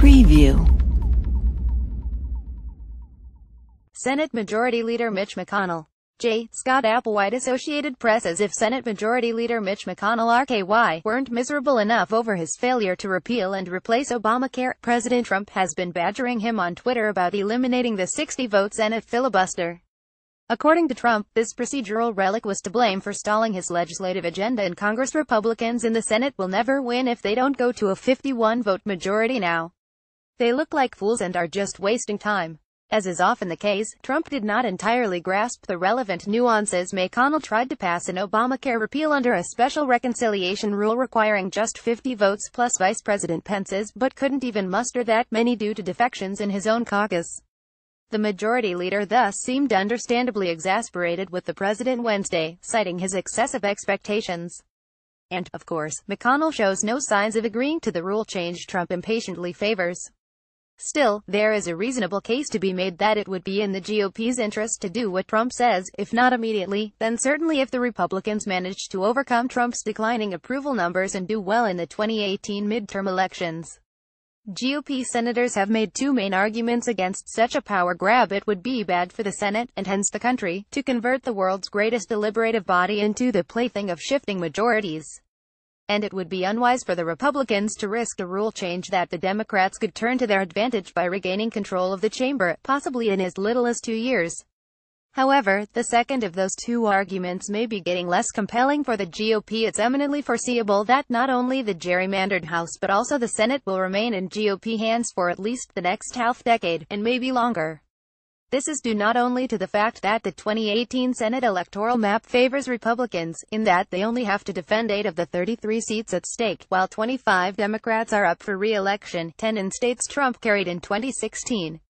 Preview. Senate Majority Leader Mitch McConnell. J. Scott Applewhite. Associated Press. As if Senate Majority Leader Mitch McConnell RKY weren't miserable enough over his failure to repeal and replace Obamacare, President Trump has been badgering him on Twitter about eliminating the 60-vote Senate filibuster. According to Trump, this procedural relic was to blame for stalling his legislative agenda in Congress. Republicans in the Senate will never win if they don't go to a 51-vote majority now. They look like fools and are just wasting time. As is often the case, Trump did not entirely grasp the relevant nuances. McConnell tried to pass an Obamacare repeal under a special reconciliation rule requiring just 50 votes plus Vice President Pence's, but couldn't even muster that many due to defections in his own caucus. The majority leader thus seemed understandably exasperated with the president Wednesday, citing his excessive expectations. And, of course, McConnell shows no signs of agreeing to the rule change Trump impatiently favors. Still, there is a reasonable case to be made that it would be in the GOP's interest to do what Trump says, if not immediately, then certainly if the Republicans manage to overcome Trump's declining approval numbers and do well in the 2018 midterm elections. GOP senators have made two main arguments against such a power grab. It would be bad for the Senate, and hence the country, to convert the world's greatest deliberative body into the plaything of shifting majorities. And it would be unwise for the Republicans to risk a rule change that the Democrats could turn to their advantage by regaining control of the chamber, possibly in as little as 2 years. However, the second of those two arguments may be getting less compelling for the GOP. It's eminently foreseeable that not only the gerrymandered House but also the Senate will remain in GOP hands for at least the next half-decade, and maybe longer. This is due not only to the fact that the 2018 Senate electoral map favors Republicans, in that they only have to defend 8 of the 33 seats at stake, while 25 Democrats are up for re-election, 10 in states Trump carried in 2016.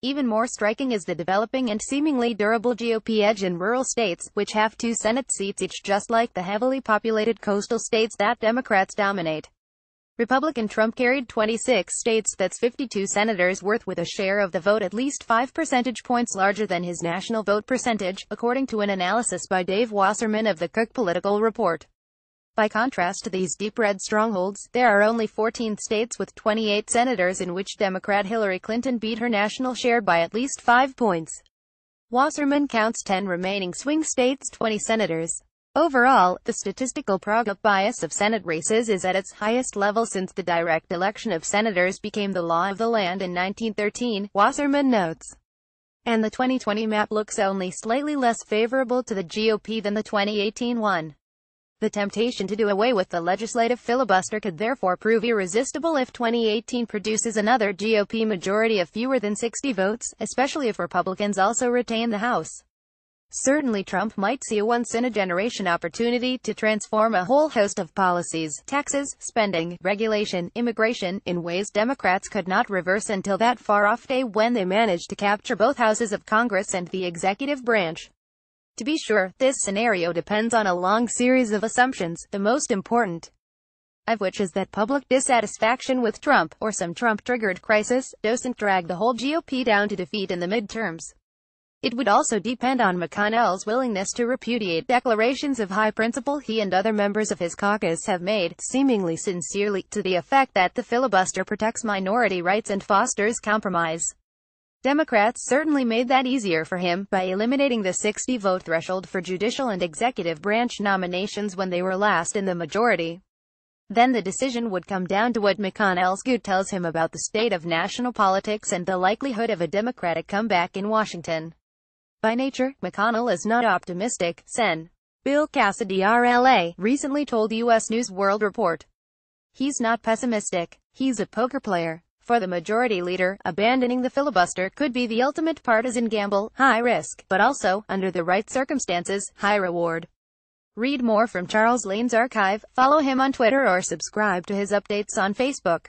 Even more striking is the developing and seemingly durable GOP edge in rural states, which have 2 Senate seats each, just like the heavily populated coastal states that Democrats dominate. Republican Trump carried 26 states, that's 52 senators worth, with a share of the vote at least 5 percentage points larger than his national vote percentage, according to an analysis by Dave Wasserman of the Cook Political Report. By contrast to these deep red strongholds, there are only 14 states with 28 senators in which Democrat Hillary Clinton beat her national share by at least 5 points. Wasserman counts 10 remaining swing states, 20 senators. Overall, the statistical bias of Senate races is at its highest level since the direct election of senators became the law of the land in 1913, Wasserman notes. And the 2020 map looks only slightly less favorable to the GOP than the 2018 one. The temptation to do away with the legislative filibuster could therefore prove irresistible if 2018 produces another GOP majority of fewer than 60 votes, especially if Republicans also retain the House. Certainly Trump might see a once-in-a-generation opportunity to transform a whole host of policies, taxes, spending, regulation, immigration, in ways Democrats could not reverse until that far-off day when they managed to capture both houses of Congress and the executive branch. To be sure, this scenario depends on a long series of assumptions, the most important of which is that public dissatisfaction with Trump, or some Trump-triggered crisis, doesn't drag the whole GOP down to defeat in the midterms. It would also depend on McConnell's willingness to repudiate declarations of high principle he and other members of his caucus have made, seemingly sincerely, to the effect that the filibuster protects minority rights and fosters compromise. Democrats certainly made that easier for him, by eliminating the 60-vote threshold for judicial and executive branch nominations when they were last in the majority. Then the decision would come down to what McConnell's gut tells him about the state of national politics and the likelihood of a Democratic comeback in Washington. By nature, McConnell is not optimistic, Sen. Bill Cassidy RLA recently told U.S. News World Report. He's not pessimistic. He's a poker player. For the majority leader, abandoning the filibuster could be the ultimate partisan gamble, high risk, but also, under the right circumstances, high reward. Read more from Charles Lane's archive, follow him on Twitter or subscribe to his updates on Facebook.